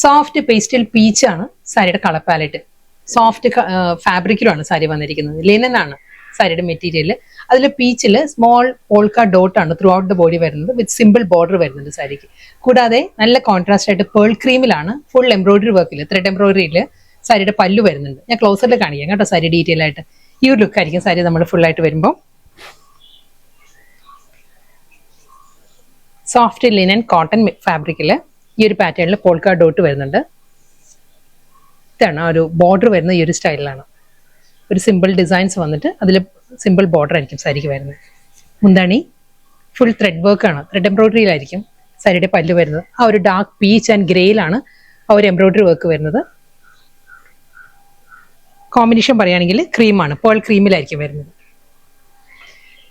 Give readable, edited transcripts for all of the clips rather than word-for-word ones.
Soft pastel peach ആണ് സാരിയുടെ colour palette. Soft ഫാബ്രിക്കിലാണ് sari വന്നിരിക്കുന്നത്. ലിനൻ ആണ് സാരിയുടെ മെറ്റീരിയൽ. അതിൽ പീച്ചിൽ സ്മോൾ പോൾക്ക ഡോട്ട് ആണ് ത്രൂ ഔട്ട് ദ ബോഡി വരുന്നത്, വിത്ത് സിമ്പിൾ ബോർഡർ വരുന്നുണ്ട് സാരിക്ക്. കൂടാതെ നല്ല കോൺട്രാസ്റ്റ് ആയിട്ട് പേൾ ക്രീമിലാണ് ഫുൾ എംബ്രോയിഡറി വർക്കിൽ, ത്രെഡ് എംബ്രോയിഡറിയിൽ സാരിയുടെ പല്ലു വരുന്നുണ്ട്. ഞാൻ ക്ലോസറിൽ കാണിക്കാം കേട്ടോ സാരി ഡീറ്റെയിൽ ആയിട്ട്. ഈ ഒരു ലുക്ക് ആയിരിക്കും സാരി നമ്മൾ ഫുൾ ആയിട്ട് വരുമ്പോൾ. സോഫ്റ്റ് ലിനൻ കോട്ടൺ ഫാബ്രിക്കിൽ ഈ ഒരു പാറ്റേണിൽ പോൾക്ക ഡോട്ട് വരുന്നുണ്ട്. ഇതാണ് ഒരു ബോർഡർ വരുന്ന ഈ ഒരു സ്റ്റൈലിലാണ്. ഒരു സിമ്പിൾ ഡിസൈൻസ് വന്നിട്ട് അതിൽ സിമ്പിൾ ബോർഡർ ആയിരിക്കും സാരിക്ക് വരുന്നത്. മുന്താണി ഫുൾ ത്രെഡ് വർക്കാണ്, ത്രെഡ് എംബ്രോയിഡറിയിലായിരിക്കും സാരിയുടെ പല്ല് വരുന്നത്. ആ ഒരു ഡാർക്ക് പീച്ച് ആൻഡ് ഗ്രേയിലാണ് ആ ഒരു എംബ്രോയിഡറി വർക്ക് വരുന്നത്. കോമ്പിനേഷൻ പറയുകയാണെങ്കിൽ ക്രീമാണ്, പേൾ ക്രീമിലായിരിക്കും വരുന്നത്.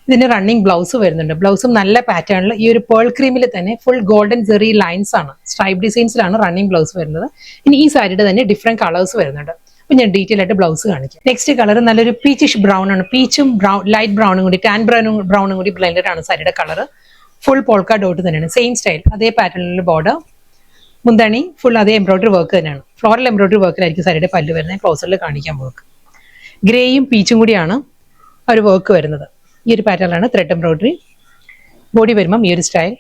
ഇതിന് റണ്ണിങ് ബ്ലൗസ് വരുന്നുണ്ട്. ബ്ലൗസും നല്ല പാറ്റേണിൽ ഈ ഒരു പേൾ ക്രീമിൽ തന്നെ ഫുൾ ഗോൾഡൻ ജെറി ലൈൻസ് ആണ്, സ്ട്രൈപ്പ് ഡിസൈൻസിലാണ് റണ്ണിങ് ബ്ലൗസ് വരുന്നത്. ഇനി ഈ സാരിയുടെ തന്നെ ഡിഫറെന്റ് കളേഴ്സ് വരുന്നുണ്ട്. അപ്പൊ ഞാൻ ഡീറ്റെയിൽ ആയിട്ട് ബ്ലൗസ് കാണിക്കാം. നെക്സ്റ്റ് കളർ നല്ലൊരു പീച്ചിഷ് ബ്രൗൺ ആണ്. പീച്ചും ലൈറ്റ് ബ്രൗണും കൂടി, ടാൻ ബ്രൗണും കൂടി ബ്ലെൻഡഡ് ആണ് സാരിയുടെ കളർ. ഫുൾ പോൾക്ക ഡോട്ട് തന്നെയാണ്, സെയിം സ്റ്റൈൽ, അതേ പാറ്റേണിലുള്ള ബോർഡർ. മുന്താണി ഫുൾ അതേ എംബ്രോയിഡറി വർക്ക് തന്നെയാണ്. ഫ്ലോറൽ എംബ്രോയിഡറി വർക്കിലായിരിക്കും സാരിയുടെ പല്ല് വരുന്നത്. ക്ലോസറിൽ കാണിക്കാൻ വർക്ക്. ഗ്രേയും പീച്ചും കൂടിയാണ് ആ ഒരു വർക്ക് വരുന്നത്. ഈ ഒരു പാറ്റേണിലാണ് ത്രെഡ് എംബ്രോയിഡറി. ബോഡി വരുമ്പം ഈ ഒരു സ്റ്റൈൽ.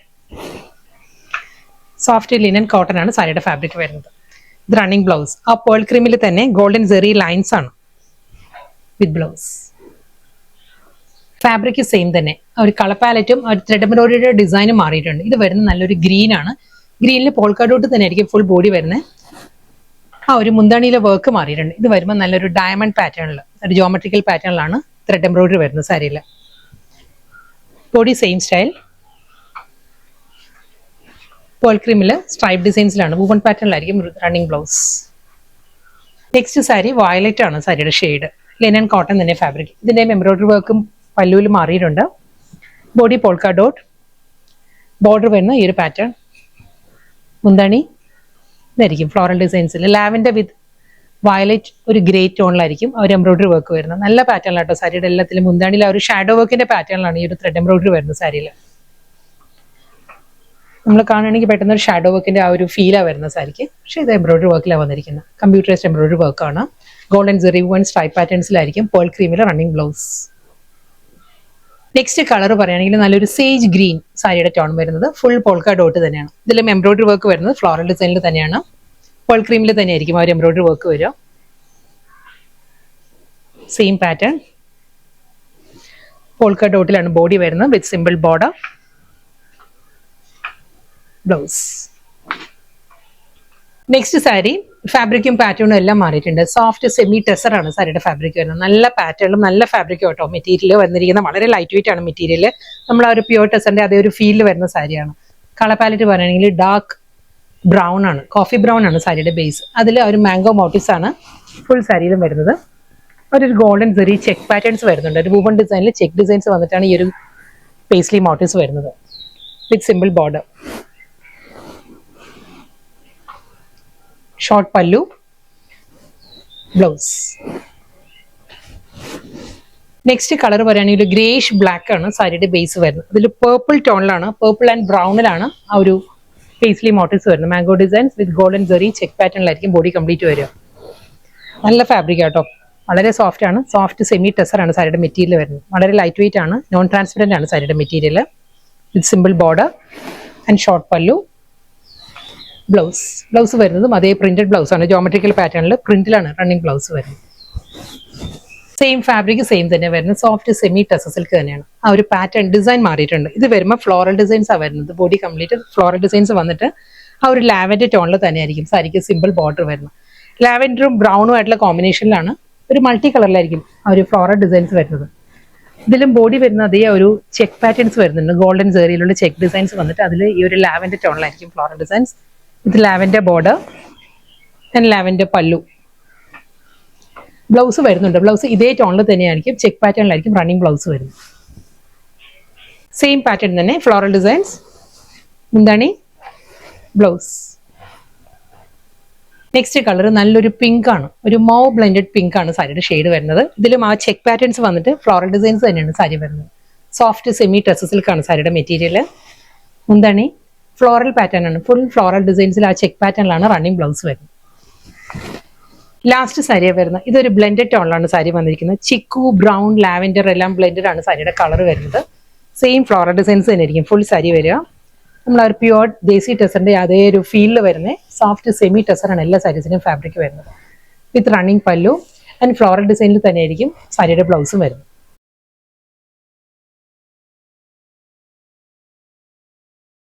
സോഫ്റ്റ് ലിനൻ കോട്ടൺ ആണ് സാരിയുടെ ഫാബ്രിക് വരുന്നത്. ഇത് റണ്ണിങ് ബ്ലൗസ്. ആ പേൾ ക്രീമിൽ തന്നെ ഗോൾഡൻ ജെറി ലൈൻസ് ആണ് വിത്ത് ബ്ലൗസ്. ഫാബ്രിക് സെയിം തന്നെ. ഒരു കളർ പാലറ്റും ഒരു ത്രെഡ് എംബ്രോയിഡറിയുടെ ഡിസൈനും മാറിയിട്ടുണ്ട്. ഇത് വരുന്നത് നല്ലൊരു ഗ്രീൻ ആണ്. ഗ്രീനിൽ പോൾക്ക ഡോട്ട് തന്നെ ആയിരിക്കും ഫുൾ ബോഡി വരുന്നത്. ആ ഒരു മുന്താണിയിലെ വർക്ക് മാറിയിട്ടുണ്ട്. ഇത് വരുമ്പോൾ നല്ലൊരു ഡയമണ്ട് പാറ്റേണിൽ, ഒരു ജോമെട്രിക്കൽ പാറ്റേണിലാണ് ത്രെഡ് എംബ്രോയിഡറി വരുന്നത് സാരിയിൽ. Body same style. പേൾ ക്രീമിൽ സ്ട്രൈപ്പ് ഡിസൈൻസിലാണ്, വൂവൺ പാറ്റേണിലായിരിക്കും running blouse. Next sari violet ആണ് സാരിയുടെ ഷെയ്ഡ്. ലിനൻ കോട്ടൺ തന്നെ ഫാബ്രിക്. ഇതിന്റെ എംബ്രോയിഡറി വർക്കും പല്ലുവിൽ മാറിയിട്ടുണ്ട്. ബോഡി പോൾക്ക ഡോട്ട്, ബോർഡർ വരുന്ന ഈ ഒരു പാറ്റേൺ. മുന്താണി ഇതായിരിക്കും ഫ്ലോറൽ ഡിസൈൻസിൽ ലാവൻഡർ വിത്ത് വയലറ്റ്, ഒരു ഗ്രേ ടോണിലായിരിക്കും ആ ഒരു എംബ്രോയിഡറി വർക്ക് വരുന്നത്. നല്ല പാറ്റേണിലാട്ടോ സാരിയുടെ എല്ലാത്തിലും. മുന്താണിയിൽ ആ ഒരു ഷാഡോ വർക്കിന്റെ പാറ്റേണിലാണ് ഈ ഒരു ത്രെഡ് എംബ്രോയിഡറി വരുന്നത് സാരിയിൽ. നമ്മൾ കാണുകയാണെങ്കിൽ പെട്ടെന്ന് ഒരു ഷാഡോ വർക്കിന്റെ ആ ഒരു ഫീലാണ് വരുന്നത് സാരിക്ക്. പക്ഷേ ഇത് എംബ്രോയിഡറി വർക്കിലാണ് വന്നിരിക്കുന്നത്. കമ്പ്യൂട്ടറൈസ്ഡ് എംബ്രോയിഡറി വർക്കാണ്. ഗോൾഡൻ ജെറി വൺ സ്ട്രൈപ്പ് പാറ്റേൺസിലായിരിക്കും പേൾ ക്രീമിലെ റണ്ണിങ് ബ്ലൗസ്. നെക്സ്റ്റ് കളർ പറയുകയാണെങ്കിൽ നല്ലൊരു സേജ് ഗ്രീൻ സാരിയുടെ ടോൺ വരുന്നത്. ഫുൾ പോൾക്ക ഡോട്ട് തന്നെയാണ്. ഇതിലും എംബ്രോയിഡറി വർക്ക് വരുന്നത് ഫ്ലോറൽ ഡിസൈനിൽ തന്നെയാണ്. പേൾ ക്രീമിൽ തന്നെയായിരിക്കും ആ ഒരു എംബ്രോയിഡറി വർക്ക് വരിക. Same pattern. പോൾക്ക ഡോട്ടിലാണ് ബോഡി വരുന്നത് with simple border. Blouse. Next sari ഫാബ്രിക്കും പാറ്റേണും എല്ലാം മാറിയിട്ടുണ്ട്. സോഫ്റ്റ് സെമി ടെസർ ആണ് സാരിയുടെ ഫാബ്രിക് വരുന്നത്. നല്ല പാറ്റേണും നല്ല ഫാബ്രിക്കും കേട്ടോ. മെറ്റീരിയൽ വന്നിരിക്കുന്ന വളരെ ലൈറ്റ് വെയിറ്റ് ആണ് മെറ്റീരിയൽ. നമ്മൾ ആ ഒരു പ്യൂർ ടെസറിന്റെ അതേ ഒരു ഫീലിൽ വരുന്ന സാരിയാണ്. കളർ പാലറ്റ് പറയുകയാണെങ്കിൽ ഡാർക്ക് ബ്രൗൺ ആണ്, കോഫി ബ്രൗൺ ആണ് സാരിയുടെ ബേസ്. അതിൽ ഒരു മാംഗോ മോട്ടീവ്സ് ആണ് ഫുൾ സാരിയിലും വരുന്നത്. ഒരു ഗോൾഡൻ ജെറി ചെക്ക് പാറ്റേൺസ് വരുന്നുണ്ട്. ഒരു വൂവൺ ഡിസൈനിൽ ചെക്ക് ഡിസൈൻസ് വന്നിട്ടാണ് ഈ ഒരു പേസ്ലി മോട്ടീവ്സ് വരുന്നത് with simple border. Short pallu, blouse. Next colour പറയുകയാണെങ്കിൽ ഒരു ഗ്രേഷ് ബ്ലാക്ക് ആണ് സാരിയുടെ ബേസ് വരുന്നത്. അതിൽ പേർപ്പിൾ ടോണിലാണ്, പേർപ്പിൾ ആൻഡ് ബ്രൗണിലാണ് ആ ഒരു പേസ്ലി മോട്ടീവ്സ് വരുന്നത്. Mango designs with golden zari check പാറ്റേണിലായിരിക്കും ബോഡി കംപ്ലീറ്റ് വരിക. നല്ല ഫാബ്രിക് ആട്ടോ, വളരെ സോഫ്റ്റ് ആണ്. സോഫ്റ്റ് സെമി ടെസർ ആണ് സാരിയുടെ മെറ്റീരിയൽ വരുന്നത്. വളരെ ലൈറ്റ് വെയിറ്റ് ആണ്, നോൺ ട്രാൻസ്പെറന്റ് ആണ് സാരിയുടെ material with simple border and short pallu. Blouse. Blouse വരുന്നതും അതേ പ്രിന്റഡ് ബ്ലൗസ് ആണ്. ജോമെട്രിക്കൽ പാറ്റേണിൽ പ്രിന്റിലാണ് റണ്ണിങ് ബ്ലൗസ് വരുന്നത്. സെയിം ഫാബ്രിക് സെയിം തന്നെ വരുന്നത്. സോഫ്റ്റ് സെമി ടെസർ സിൽക്ക് തന്നെയാണ്. ആ ഒരു പാറ്റേൺ ഡിസൈൻ മാറിയിട്ടുണ്ട്. ഇത് വരുമ്പോൾ ഫ്ലോറൽ ഡിസൈൻസ് ആണ് വരുന്നത്. ബോഡി കംപ്ലീറ്റ് ഫ്ലോറൽ ഡിസൈൻസ് വന്നിട്ട് ആ ഒരു ലാവൻഡർ ടോണിൽ തന്നെയായിരിക്കും സാരിക്ക് സിമ്പിൾ ബോർഡർ വരുന്നത്. ലാവൻഡറും ബ്രൗണും ആയിട്ടുള്ള കോമ്പിനേഷനിലാണ് ഒരു മൾട്ടി കളറിലായിരിക്കും ആ ഒരു ഫ്ലോറൽ ഡിസൈൻസ് വരുന്നത്. ഇതിലും ബോഡി വരുന്ന അതേ ഒരു ചെക്ക് പാറ്റേൺസ് വരുന്നുണ്ട്. ഗോൾഡൻ ജെറിയിലുള്ള ചെക്ക് ഡിസൈൻസ് വന്നിട്ട് അതിൽ ഈ ഒരു ലാവൻഡർ ടോണിലായിരിക്കും ഫ്ലോറൽ ഡിസൈൻസ്. ഇത് ലാവൻഡർ ബോർഡർ ആൻഡ് ലാവൻഡർ പല്ലു. ബ്ലൗസ് വരുന്നുണ്ട്. ബ്ലൗസ് ഇതേ ടോണിൽ തന്നെയായിരിക്കും, ചെക്ക് പാറ്റേണിലായിരിക്കും റണ്ണിങ് ബ്ലൗസ് വരുന്നത്. സെയിം പാറ്റേൺ തന്നെ, ഫ്ലോറൽ ഡിസൈൻസ്. മുന്താണി, ബ്ലൗസ്. നെക്സ്റ്റ് കളർ നല്ലൊരു പിങ്ക് ആണ്, ഒരു മോ ബ്ലെൻഡഡ് പിങ്ക് ആണ് സാരിയുടെ ഷെയ്ഡ് വരുന്നത്. ഇതിലും ആ ചെക്ക് പാറ്റേൺസ് വന്നിട്ട് ഫ്ലോറൽ ഡിസൈൻസ് തന്നെയാണ് സാരി വരുന്നത്. സോഫ്റ്റ് സെമി ടെസർ സിൽക്ക് ആണ് സാരിയുടെ മെറ്റീരിയൽ. മുന്താണി ഫ്ലോറൽ പാറ്റേൺ ആണ്, ഫുൾ ഫ്ലോറൽ ഡിസൈൻസിൽ ആ ചെക്ക് പാറ്റേണിലാണ് റണ്ണിങ് ബ്ലൗസ് വരുന്നത്. ലാസ്റ്റ് സാരിയാണ് വരുന്നത്. ഇതൊരു ബ്ലെൻഡഡ് ടോണിലാണ് സാരി വന്നിരിക്കുന്നത്. ചിക്കു, ബ്രൗൺ, ലാവൻഡർ എല്ലാം ബ്ലെൻഡഡ് ആണ് സാരിയുടെ കളർ വരുന്നത്. സെയിം ഫ്ലോറൽ ഡിസൈൻസ് തന്നെ ആയിരിക്കും ഫുൾ സാരി വരിക. നമ്മൾ ഒരു പ്യുവർ ദേശി ടെസറിന്റെ അതേ ഒരു ഫീൽഡിൽ വരുന്ന സോഫ്റ്റ് സെമി ടെസറാണ് എല്ലാ സാരീസിനും ഫാബ്രിക് വരുന്നത്. വിത്ത് റണ്ണിങ് പല്ലു ആൻഡ് ഫ്ലോറൽ ഡിസൈനിൽ തന്നെ ആയിരിക്കും സാരിയുടെ ബ്ലൗസും വരുന്നത്.